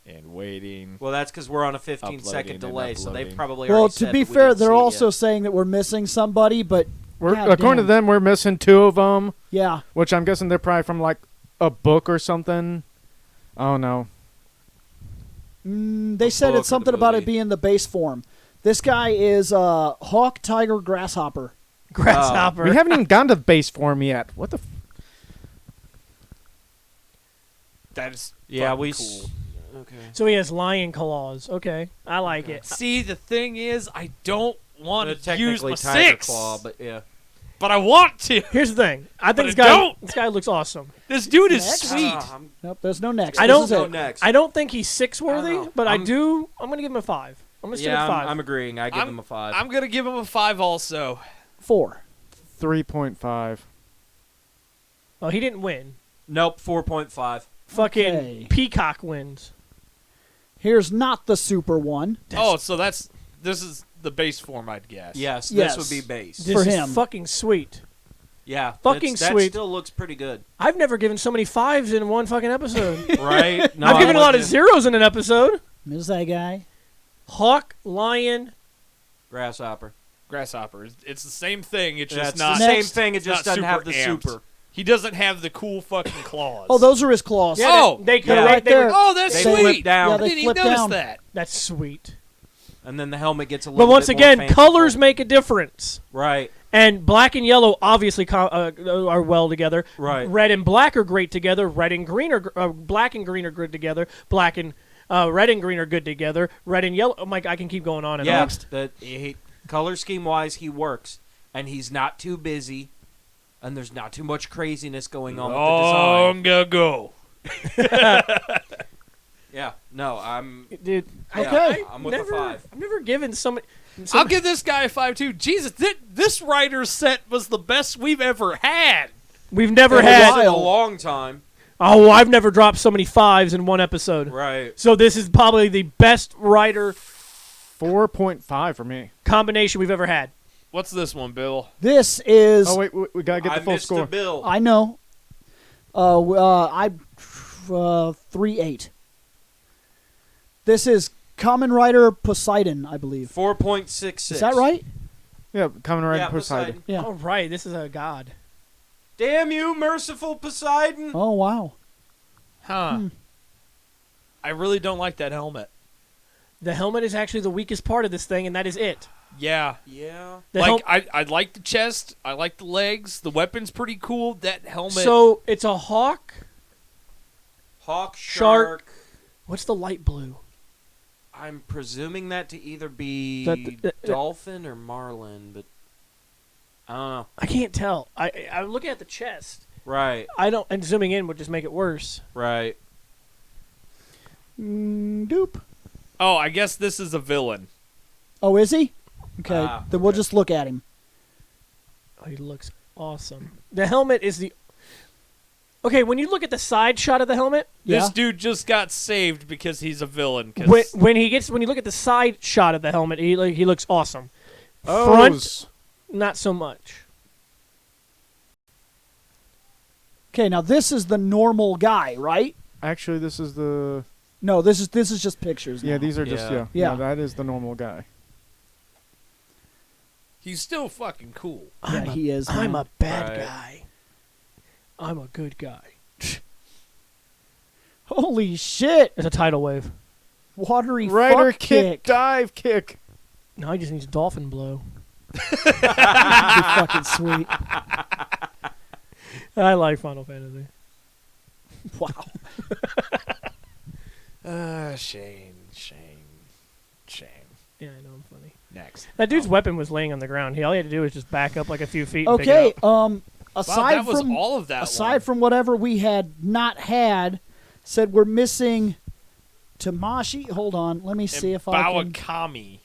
and waiting. Well, that's because we're on a 15-second Uploading and delay, so they uploading. probably Well, already to said be that we fair, didn't they're see it also yet. saying that we're missing somebody, but God According to damn. them, we're missing 2 of them, yeah. which I'm guessing they're probably from like a book or something. Oh no. They The said book or it's the something about it movie? being the base form. This guy is Hawk, Tiger, Grasshopper. Grasshopper. We haven't even gotten to base form yet. What the? That's Yeah, fucking we. cool. Okay. So he has lion claws. Okay, I like it. See, the thing is, I don't want to use Technically my tiger 6, claw, but yeah. but I want to. Here's the thing. I But think I this guy looks awesome. This dude is Next. sweet. Nope, there's no next. I This don't is Go it. next. I don't think he's 6 worthy, I don't know. but I'm gonna give him a 5. I'm gonna stick Yeah, with 5. I'm agreeing. I give I'm- him a 5. I'm gonna give him a 5 also. 4. 3.5. Oh, he didn't win. Nope, 4.5. Fucking Okay. Peacock wins. Here's not the super one. Oh, so this is the base form, I'd guess. Yes, Yes. this would be base. This For is him. fucking sweet. Yeah, Fucking that sweet. still looks pretty good. I've never given so many 5s in one fucking episode. Right? No, I've I'm given a with lot of you. 0s in an episode. Is that guy? Hawk, lion. Grasshopper. Grasshopper. It's the same thing. It's Yeah, just it's not the same Next. thing. It it's just not doesn't have the super amped. super. He doesn't have the cool fucking claws. Oh, those are his claws. Yeah, Oh! they could Yeah. Right they were- there. Oh, that's They sweet. flip down. Yeah, I they didn't even flip notice down. that. That's sweet. And then the helmet gets a But little once bit more again, colors fanciful. make a difference. Right. And black and yellow obviously are well together. Right. Red and black are great together. Red and green are black and green are good together. Black and red and green are good together. Red and yellow. Oh my! I can keep going on and Yeah. on. Color scheme wise, he works, and he's not too busy, and there's not too much craziness going on with the Go. design. Yeah. No, I'm. Dude, Okay. I'm with a 5. I've never given somebody. I'll give this guy a 5 too. Jesus, this writer's set was the best we've ever had. We've never In a had. In a while. long time. Oh, I've never dropped so many 5s in one episode. Right. So this is probably the best writer 4.5 for me. combination we've ever had. What's this one, Bill? This is. Oh wait, we gotta get the full missed score. a bill. I know. I 3.8. This is Kamen Rider Poseidon, I believe. 4.66. Is that right? Yeah, Kamen Rider Yeah, Poseidon. Yeah. All right, this is a god. Damn you, merciful Poseidon. Oh wow. Huh. I really don't like that helmet. The helmet is actually the weakest part of this thing, and that is it. Yeah. Yeah. The Like, I like the chest. I like the legs. The weapon's pretty cool. That helmet. So it's a hawk. Hawk, Shark. shark. What's the light blue? I'm presuming that to either be That- dolphin or marlin, but I don't know. I can't tell. I'm looking at the chest. Right, I don't. And zooming in would just make it worse. right. Doop. oh, I guess this is a villain. Oh, is he? Okay. Ah, Then we'll okay. just look at him. Oh, he looks awesome. The helmet is the. Okay, when you look at the side shot of the helmet, Yeah. This dude just got saved because he's a villain. 'cause- when you look at the side shot of the helmet, he looks awesome. Oh, Front, not so much. Okay, now this is the normal guy, right? actually, this is the. No, this is just pictures. Yeah, now. these are just Yeah. Yeah. yeah. That is the normal guy. he's still fucking cool. Yeah, he is. I'm man. a bad Right. guy. I'm a good guy. Holy shit! It's a tidal wave. Watery Rider fuck kick, dive kick. Now he just needs dolphin blow. That'd be fucking sweet. I like Final Fantasy. Wow. Shame. Yeah, I know I'm funny. Next. That dude's weapon was laying on the ground. All he had to do was just back up like a few feet. And pick it Okay. up. Aside wow, that was from all of that. aside from whatever we had not had, said we're missing Tamashi. Hold on, let me see if I can Bawakami.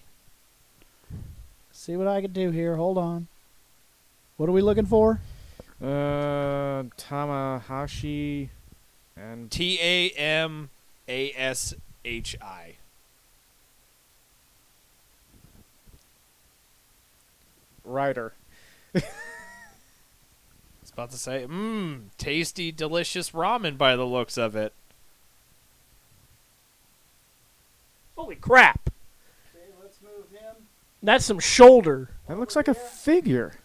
see what I can do here. Hold on. What are we looking for? Tamahashi and TAMASHI. Rider. I was about to say, tasty, delicious ramen by the looks of it. Holy crap! Okay, let's move him. That's some shoulder. That looks like a figure.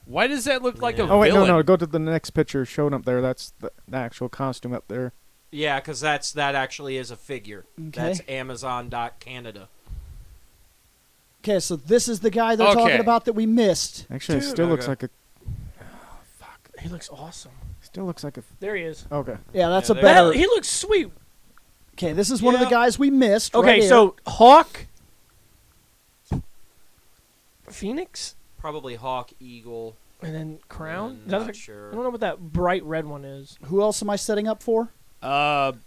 Why does that look like a Oh wait, villain? no, go to the next picture shown up there. That's the actual costume up there. Yeah, because that actually is a figure. Okay. That's Amazon.Canada. Okay, so this is the guy they're Okay. talking about that we missed. Actually, it Dude, still looks okay. like a. He looks awesome. Still looks like a. There he is. Okay. Yeah, that's Yeah, a there- better. He looks sweet. Okay, this is one of the Yeah. guys we missed. Okay, right here. so Hawk, Phoenix, Probably hawk, eagle. and then Crown. and Is that not like- sure. I don't know what that bright red one is. Who else am I setting up for? Burakawani.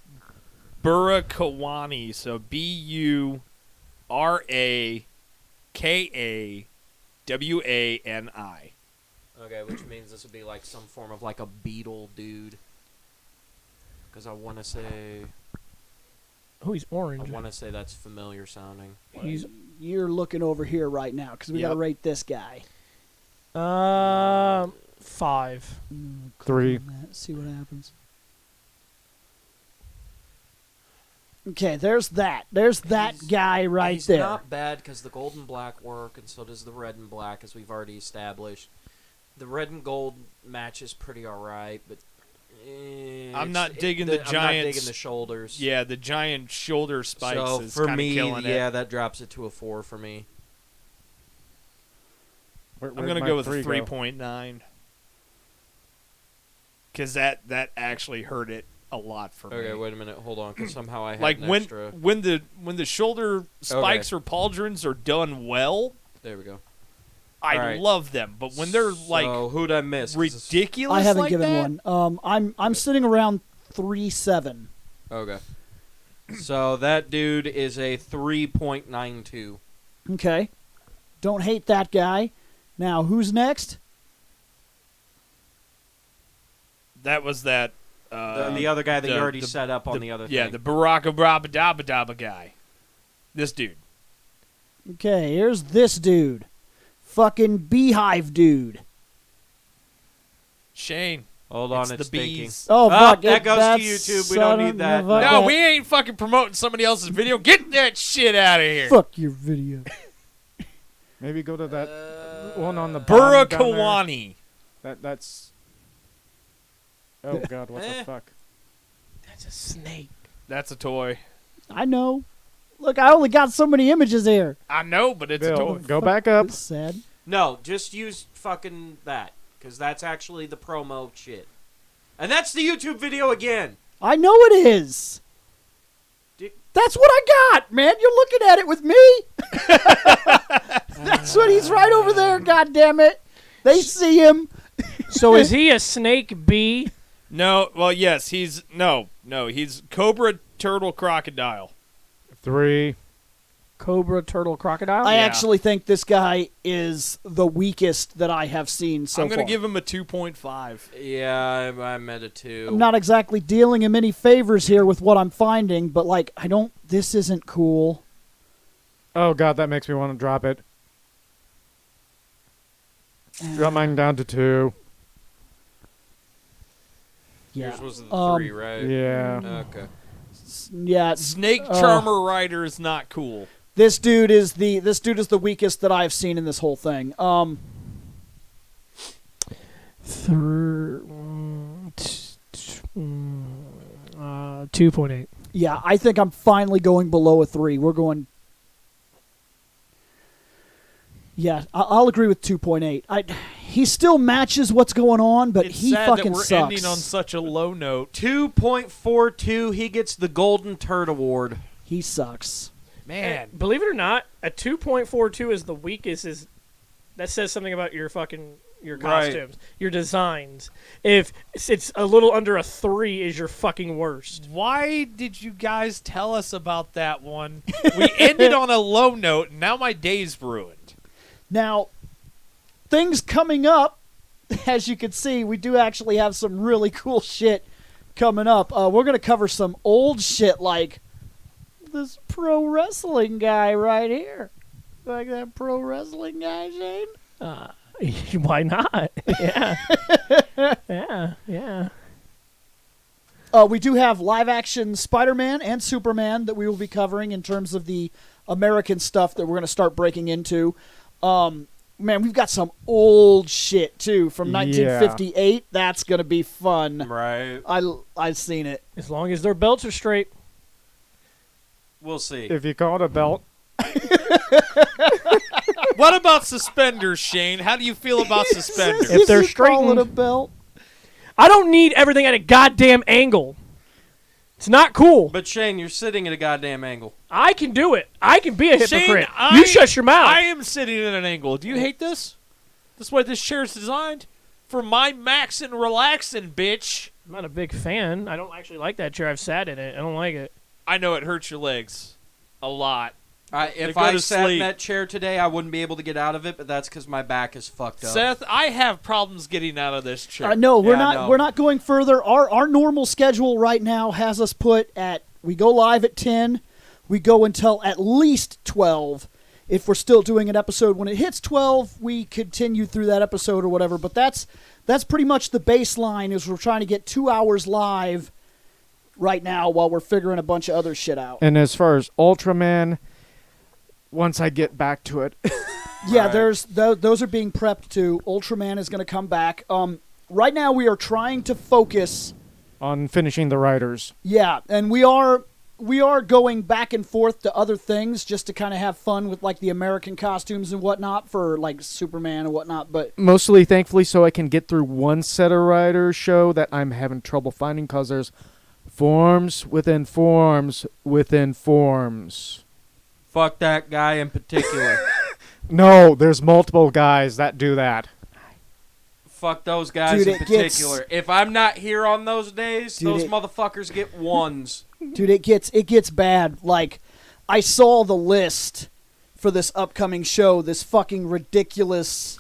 So BURAKAWANI. Okay, which means this would be like some form of like a beetle dude. Because I want to say Oh, he's orange. that's familiar sounding. He's You're looking over here right now because we got to Yep. rate this guy. 5. Three. Let's see what happens. Okay, there's that. There's that guy right he's there. not bad because the gold and black work, and so does the red and black, as we've already established. The red and gold match is pretty alright, but I'm not digging the I'm not giant. digging the shoulders. Yeah, the giant shoulder spikes so is for kind of me, killing it. yeah, that drops it to a 4 for me. I'm gonna go with a 3.9 because that actually hurt it a lot for me. Okay, wait a minute, hold on, because somehow I had Like an when extra. when the shoulder spikes or pauldrons are done well, There we go. I Alright. love them. But when they're like so who'd I miss? 'Cause it's- ridiculous, I haven't like given that, one. I'm sitting around 3.7. Okay. So that dude is a 3.92. Okay. Don't hate that guy. Now, who's next? that was that. The other guy that you already set up on the other Yeah, thing. the Baraka Brabadabadaba guy. This dude. Okay, here's this dude. Fucking beehive dude. Shane. Hold on, it's it's the thinking. bees. Oh, fuck. that goes to that's YouTube. We don't son need of that. a- No. No, we ain't fucking promoting somebody else's video. Get that shit out of here. Fuck your video. Maybe go to that one on the bottom down there. Burakawani. That's. Oh God! What the fuck? That's a snake. That's a toy. I know. Look, I only got so many images here. I know, but it's a Bill, toy. go back up. That's sad. No, just use fucking that, because that's actually the promo shit. And that's the YouTube video again. I know it is. That's what I got, man. You're looking at it with me. That's what he's right over there. God damn it! They see him. So is he a snake bee? No, well, yes, he's Cobra Turtle Crocodile. 3. Cobra, turtle, crocodile? I Yeah. actually think this guy is the weakest that I have seen so I'm far. gonna give him a 2.5. Yeah, I'm at a 2. I'm not exactly dealing him any favors here with what I'm finding, but like, I don't. This isn't cool. Oh God, that makes me want to drop it. Drop mine down to 2. Yeah. Yours was the Um, 3, right? Yeah. Okay. Yeah. Snake Charmer Rider is not cool. This dude is the weakest that I've seen in this whole thing. 2.8. Yeah, I think I'm finally going below a 3. We're going. Yeah, I'll agree with 2.8. He still matches what's going on, but It's he sad fucking that we're sucks. ending on such a low note. 2.42, he gets the Golden Turd Award. He sucks. Man, Believe it or not, a 2.42 is the weakest. That says something about your Right. costumes, your designs. If it's a little under a 3 is your fucking worst. why did you guys tell us about that one? We ended on a low note, and now my day's ruined. Now, things coming up, as you can see, we do actually have some really cool shit coming up. We're going to cover some old shit like this pro wrestling guy right here. Like that pro wrestling guy, Shane? Why not? Yeah. Yeah. We do have live-action Spider-Man and Superman that we will be covering in terms of the American stuff that we're going to start breaking into. Man, we've got some old shit, too, from 1958. That's going to be fun. Right. I've seen it. As long as their belts are straight. We'll see. If you call it a belt, What about suspenders, Shane? How do you feel about suspenders? If they're You call it a straightened- belt. I don't need everything at a goddamn angle. It's not cool. But Shane, you're sitting at a goddamn angle. I can do it. I can be a hypocrite. Shane, You shut your mouth. I am sitting at an angle. Do you hate this? This is why this chair is designed? For my maxing, relaxing, bitch. I'm not a big fan. I don't actually like that chair. I've sat in it. I don't like it. I know it hurts your legs. A lot. If go I to sat in sleep. that chair today, I wouldn't be able to get out of it, but that's because my back is fucked up. Seth, I have problems getting out of this chair. No, we're Yeah, I not. know. We're not going further. Our normal schedule right now has us put at. We go live at 10. We go until at least 12. If we're still doing an episode when it hits 12, we continue through that episode or whatever. But that's pretty much the baseline. Is we're trying to get 2 hours live right now while we're figuring a bunch of other shit out. And as far as Ultraman, once I get back to it. Yeah, Right. there's those are being prepped too. Ultraman is going to come back. Right now we are trying to focus. On finishing the Riders. Yeah, and we are going back and forth to other things just to kind of have fun with like the American costumes and whatnot for like Superman and whatnot. But Mostly, thankfully, so I can get through one set of Riders show that I'm having trouble finding because there's forms within forms within forms. Fuck that guy in particular. No, there's multiple guys that do that. Fuck those guys Dude, in it gets- particular. If I'm not here on those days, Dude, those it- motherfuckers get ones. dude, it gets bad. Like I saw the list for this upcoming show. This fucking ridiculous.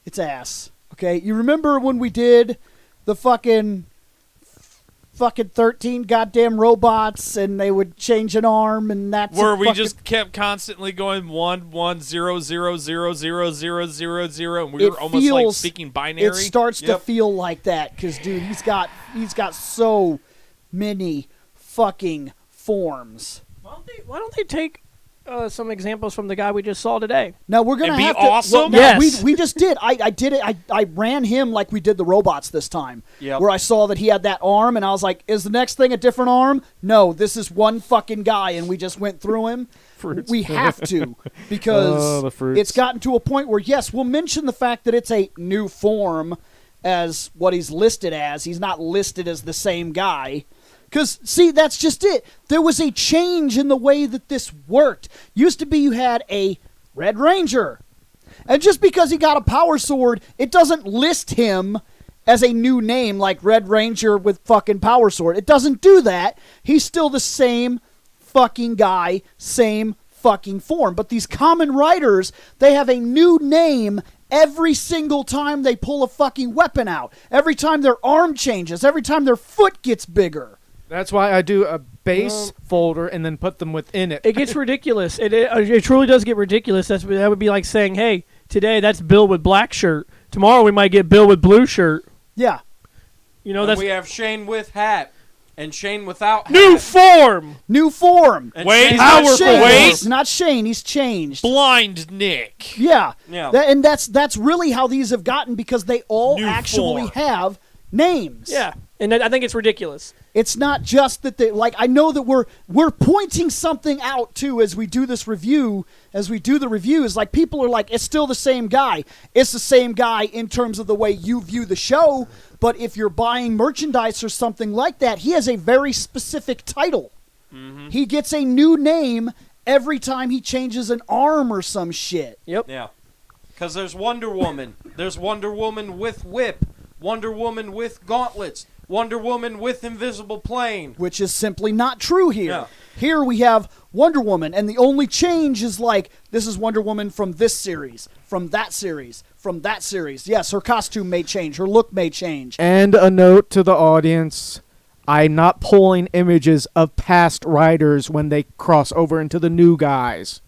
It's ass. Okay, you remember when we did the fucking 13 goddamn robots and they would change an arm and that's Where a we fucking- just kept constantly going 1-1-0-0-0-0-0-0-0, and we It were almost like feels- speaking binary. It starts to Yep. feel like that because, dude, he's got so many fucking forms. Why don't they take some examples from the guy we just saw today? Now we're gonna And be have to. awesome? Well, no, Yes. we just did. I did it. I ran him like we did the robots this time. Yep. Where I saw that he had that arm, and I was like, "Is the next thing a different arm?" No, this is one fucking guy, and we just went through him. Fruits. We have to because Oh, the fruits. it's gotten to a point where yes, we'll mention the fact that it's a new form as what he's listed as. He's not listed as the same guy. Because, see, that's just it. There was a change in the way that this worked. Used to be you had a Red Ranger. And just because he got a power sword, it doesn't list him as a new name like Red Ranger with fucking power sword. It doesn't do that. He's still the same fucking guy, same fucking form. But these Kamen Riders, they have a new name every single time they pull a fucking weapon out. Every time their arm changes. Every time their foot gets bigger. That's why I do a base folder and then put them within it. It gets ridiculous. It truly does get ridiculous. That would be like saying, hey, today that's Bill with black shirt. Tomorrow we might get Bill with blue shirt. Yeah. You know, And that's we have Shane with hat and Shane without hat. new form. New form. And Wait, Shane's He's not got Shane. shorts. Wait. He's not Shane. He's changed. Blind Nick. Yeah. Yeah. And that's really how these have gotten because they all New actually form. have names. Yeah, and I think it's ridiculous. It's not just that they like. I know that we're pointing something out too as we do this review. As we do the reviews, like people are like, it's still the same guy. It's the same guy in terms of the way you view the show. But if you're buying merchandise or something like that, he has a very specific title. Mm-hmm. He gets a new name every time he changes an arm or some shit. Yep. Yeah. Because there's Wonder Woman. There's Wonder Woman with whip. Wonder Woman with gauntlets. Wonder Woman with invisible plane. Which is simply not true here. Yeah. Here we have Wonder Woman, and the only change is like, this is Wonder Woman from this series, from that series, from that series. Yes, her costume may change, her look may change. And a note to the audience, I'm not pulling images of past riders when they cross over into the new guys.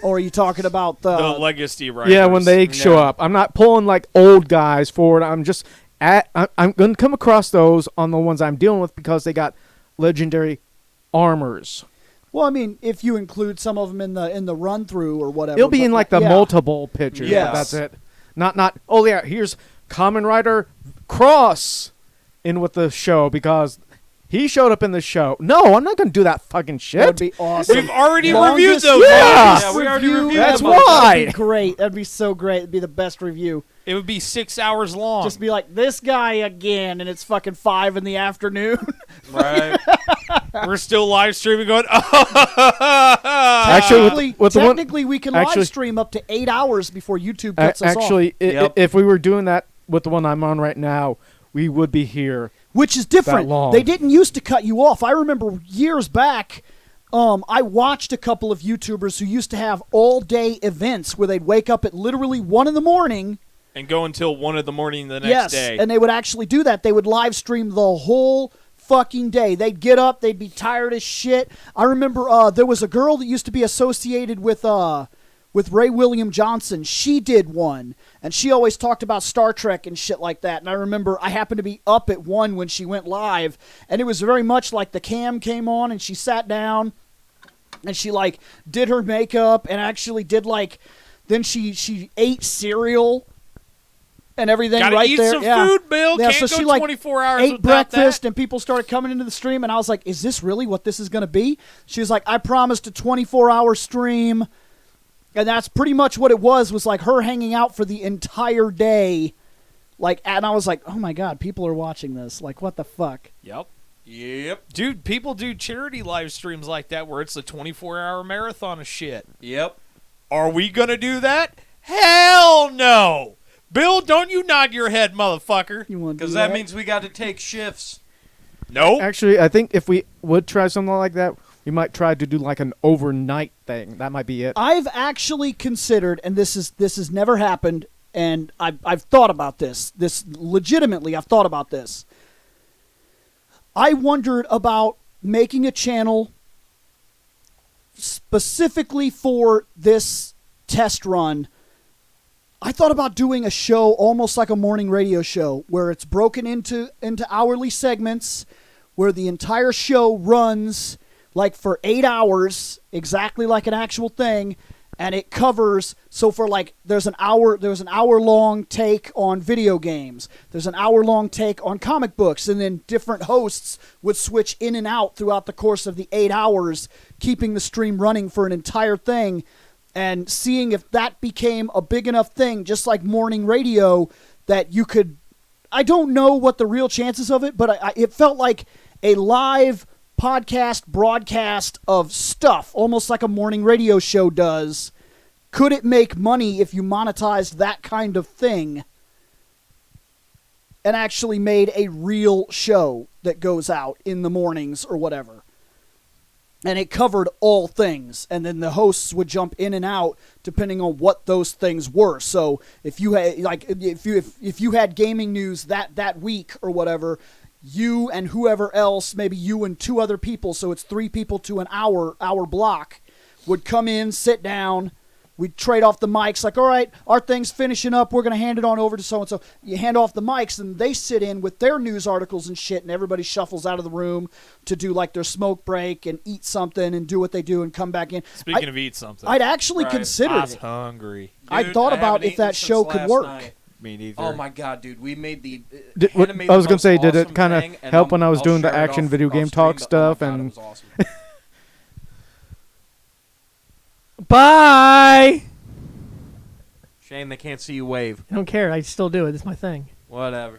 Or are you talking about The the... legacy writers. Yeah, when they show Yeah. up. I'm not pulling like old guys forward. I'm just I'm going to come across those on the ones I'm dealing with because they got legendary armors. Well, I mean, if you include some of them in the run-through or whatever. It'll be in but like the yeah. multiple pictures. Yes. But that's it. Not. Oh yeah, here's Kamen Rider Cross in with the show because he showed up in the show. No, I'm not going to do that fucking shit. That would be awesome. We've already Longest- reviewed those. Yeah. movies. Yeah, we already review reviewed That's ever. why. That'd be great. That'd be so great. It'd be the best review. It would be 6 hours long. Just be like, this guy again, and it's fucking 5 in the afternoon. Right. We're still live streaming going, Actually, with the one- technically we can actually- live stream up to 8 hours before YouTube cuts us off. Actually, Yep. if we were doing that with the one I'm on right now, we would be here. Which is different. that long. They didn't used to cut you off. I remember years back, I watched a couple of YouTubers who used to have all-day events where they'd wake up at literally 1 in the morning. and go until 1 in the morning the next Yes, day. and they would actually do that. They would live stream the whole fucking day. They'd get up. They'd be tired as shit. I remember there was a girl that used to be associated with with Ray William Johnson. She did one, and she always talked about Star Trek and shit like that. And I remember I happened to be up at 1 when she went live, and it was very much like the cam came on, and she sat down, and she like did her makeup, and actually did like, then she ate cereal and everything. Gotta right eat there. some Yeah. food, Bill. Yeah, Can't so go she, like, 24 hours ate without breakfast, that. and people started coming into the stream, and I was like, is this really what this is going to be? She was like, I promised a 24-hour stream, and that's pretty much what it was like her hanging out for the entire day. Like, and I was like, oh my God, people are watching this. Like, what the fuck? Yep. Dude, people do charity live streams like that where it's a 24-hour marathon of shit. Yep. Are we going to do that? Hell no. Bill, don't you nod your head, motherfucker. You want to do Because that means we got to take shifts. Nope. Actually, I think if we would try something like that, we might try to do like an overnight thing. That might be it. I've actually considered, and this has never happened, and I've thought about this. Legitimately, I've thought about this. I wondered about making a channel specifically for this test run. I thought about doing a show almost like a morning radio show where it's broken into hourly segments where the entire show runs like for 8 hours, exactly like an actual thing, and it covers, so for like there's an hour long take on video games, there's an hour long take on comic books, and then different hosts would switch in and out throughout the course of the 8 hours, keeping the stream running for an entire thing. And seeing if that became a big enough thing, just like morning radio, that you could... I don't know what the real chances of it, but it felt like a live podcast broadcast of stuff, almost like a morning radio show does. Could it make money if you monetized that kind of thing and actually made a real show that goes out in the mornings or whatever? And it covered all things, and then the hosts would jump in and out depending on what those things were. So if you had if you had gaming news that week or whatever, you and whoever else, maybe you and 2 other people, so it's 3 people to an hour block, would come in, sit down. We'd trade off the mics, like, all right, our thing's finishing up. We're going to hand it on over to so-and-so. You hand off the mics, and they sit in with their news articles and shit, and everybody shuffles out of the room to do, like, their smoke break and eat something and do what they do and come back in. Speaking of eat something. I'd actually considered I'm it. hungry. I Dude, thought I about haven't if eaten that since show could last work. night. Me neither. Oh my God, dude! We made the. What- Hannah made I was the gonna most say, did it awesome kinda thing, and help when I was I'll doing the share it action off- video off game stream, talk but stuff oh my God, and- it was awesome. Bye. Shame they can't see you wave. I don't care. I still do it. It's my thing. Whatever.